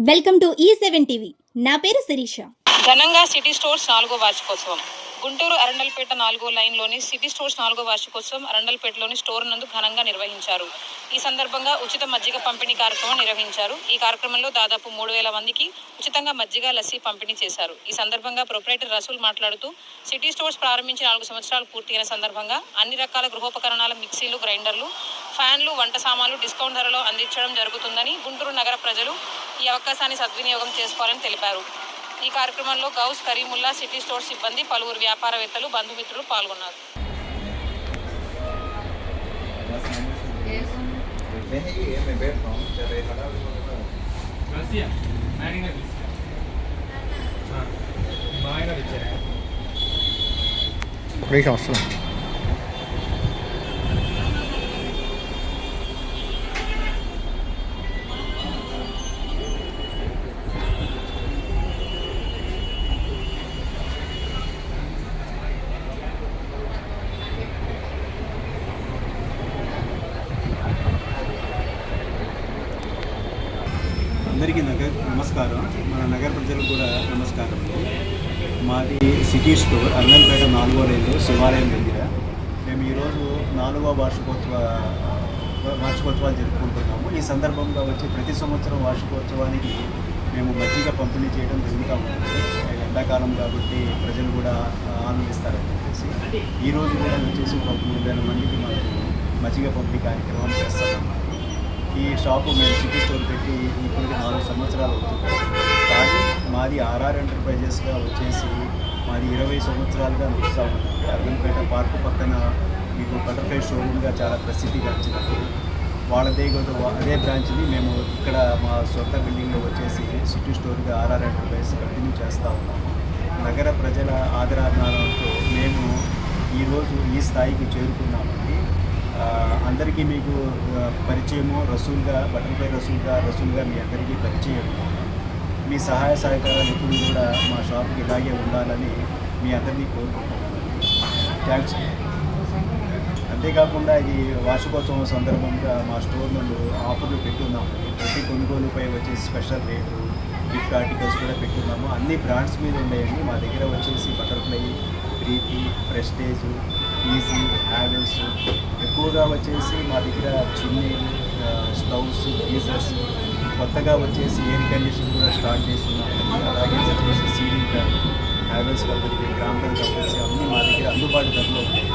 Welcome to E7 TV. నా పేరు శిరీష. ఘనంగా సిటీ స్టోర్స్ 4వ వార్షికోత్సవం. గుంటూరు అరండల్పేట 4వ లైన్లోని సిటీ స్టోర్స్ 4వ వార్షికోత్సవం అరండల్పేటలోని స్టోర్ నందు ఘనంగా నిర్వహించారు. ఈ సందర్భంగా ఉచిత మజ్జిగ పంపిణీ కార్యక్రమం నిర్వహించారు. ఈ కార్యక్రమంలో దాదాపు 3000 మందికి ఉచితంగా మజ్జిగ, లస్సీ పంపిణీ చేశారు. ఈ సందర్భంగా ప్రొప్రైటర్ రసూల్ మాట్లాడుతూ, సిటీ స్టోర్స్ ప్రారంభించి 4 సంవత్సరాలు పూర్తయిన సందర్భంగా అన్ని రకాల గృహోపకరణాల మిక్సీలు, గ్రైండర్లు, ఫ్యాన్లు, వంట సామాన్లు డిస్కౌంట్ ధరలో అందించడం జరుగుతుందని, గుంటూరు నగర ప్రజలు ఈ అవకాశాన్ని సద్వినియోగం చేసుకోవాలని తెలిపారు. ఈ కార్యక్రమంలో గౌస్, కరీముల్లా, సిటీ స్టోర్ సిబ్బంది, పలువురు వ్యాపారవేత్తలు, బంధుమిత్రులు పాల్గొన్నారు. అందరికీ నమస్కారం. మన నగర ప్రజలకు కూడా నమస్కారం. మాది సిటీ స్టోర్ అరండల్పేట 4వ లైన్లో శివాలయం దగ్గర. మేము ఈరోజు 4వ వార్షికోత్సవాలు జరుపుకుంటున్నాము. ఈ సందర్భంగా వచ్చి ప్రతి సంవత్సరం వార్షికోత్సవానికి మేము మజ్జిగ పంపిణీ చేయడం జరుగుతూ ఉంటుంది. ఎండాకాలం కాబట్టి ప్రజలు కూడా ఆనందిస్తారని చెప్పేసి ఈరోజు కూడా వచ్చేసి ఒక 3000 మందికి మాకు మజ్జిగ పంపిణీ కార్యక్రమం చేస్తామన్నమాట. ఈ షాపు మేము సిటీ స్టోర్ పెట్టి ఇప్పటికి 4 సంవత్సరాలు అవుతుంది. కానీ మాది ఆర్ఆర్ ఎంటర్ప్రైజెస్గా వచ్చేసి మాది 20 సంవత్సరాలుగా నడుస్తూ ఉంటుంది. అరండల్పేట పార్కు పక్కన మీకు బటర్ఫ్లై షోరూమ్గా చాలా ప్రసిద్ధిగాంచినది. వాళ్ళదే అదే బ్రాంచ్ని మేము ఇక్కడ మా సొంత బిల్డింగ్లో వచ్చేసి సిటీ స్టోర్గా ఆర్ఆర్ ఎంటర్ప్రైజెస్ కంటిన్యూ చేస్తూ ఉన్నాము. నగర ప్రజల ఆదరాభిమానంతో మేము ఈరోజు ఈ స్థాయికి చేరుకున్నామండి. అందరికీ మీకు పరిచయము రసూల్గా, బటర్ఫ్లై రసూల్గా మీ అందరికీ పరిచయం. మీ సహాయ సహకారాలు ఎప్పుడు కూడా మా షాప్కి ఇలాగే ఉండాలని మీ అందరినీ కోరుకుంటున్నాను. థ్యాంక్స్. అంతేకాకుండా ఇది వార్షికోత్సవం సందర్భంగా మా స్టోర్ నుండి ఆఫర్లు పెట్టున్నాము. ప్రతి కొనుగోలుపై వచ్చేసి స్పెషల్ రేట్లు, గిఫ్ట్ ఆర్టికల్స్ కూడా పెట్టున్నాము. అన్ని బ్రాండ్స్ మీద ఉన్నాయండి. మా దగ్గర వచ్చేసి బటర్ఫ్లై, ప్రీతి, ప్రెస్టేజ్, ఈజీ, హ్యావెల్స్, ఎక్కువగా వచ్చేసి మా దగ్గర చిమ్నీలు, స్టవ్స్, గీజర్స్, కొత్తగా వచ్చేసి ఎయిర్ కండిషన్ కూడా స్టార్ట్ చేస్తున్నాము. అలాగే వచ్చేసి సీలింగ్ ఫ్యాన్, హ్యావెల్స్ కంపెనీ, గ్రాంపల్ కంపెనీస్ అన్నీ మా దగ్గర అందుబాటు ధరలో ఉంటాయి.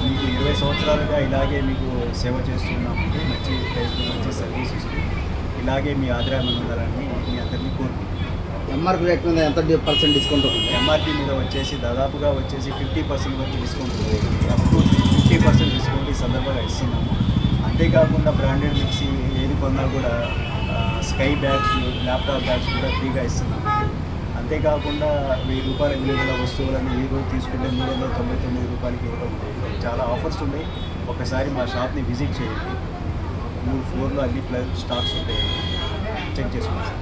మీకు 20 సంవత్సరాలుగా ఇలాగే మీకు సేవ చేస్తున్నామంటే మంచి ప్రైస్లో మంచి సర్వీస్ ఇస్తూ ఇలాగే మీ ఆదాయం ఉండాలని మీ అందరినీ కోరుకుంటున్నాను. ఎంఆర్పీ రేట్ మీద ఎంత % డిస్కౌంట్ ఉంటుంది? ఎంఆర్పీ మీద వచ్చేసి దాదాపుగా వచ్చేసి 50% వరకు డిస్కౌంట్ ఉంది. అప్ టు 50% డిస్కౌంట్ ఈ సందర్భంగా ఇస్తున్నాము. అంతేకాకుండా బ్రాండెడ్ మిక్సీ ఏది కొన్నా కూడా స్కై బ్యాగ్స్, ల్యాప్టాప్ బ్యాగ్స్ కూడా ఫ్రీగా ఇస్తున్నాము. అంతేకాకుండా 1000 రూపాయల విలువల వస్తువులను ఈరోజు తీసుకుంటే 399 రూపాయలకి ఇవ్వడం ఉంటుంది. చాలా ఆఫర్స్ ఉన్నాయి. ఒకసారి మా షాప్ని విజిట్ చేయండి. 3 ఫ్లోర్లో అన్ని స్టాక్స్ ఉంటాయి. చెక్ చేసుకోండి.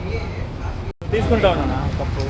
తీసుకుంటా ఉన్నా కప్పు.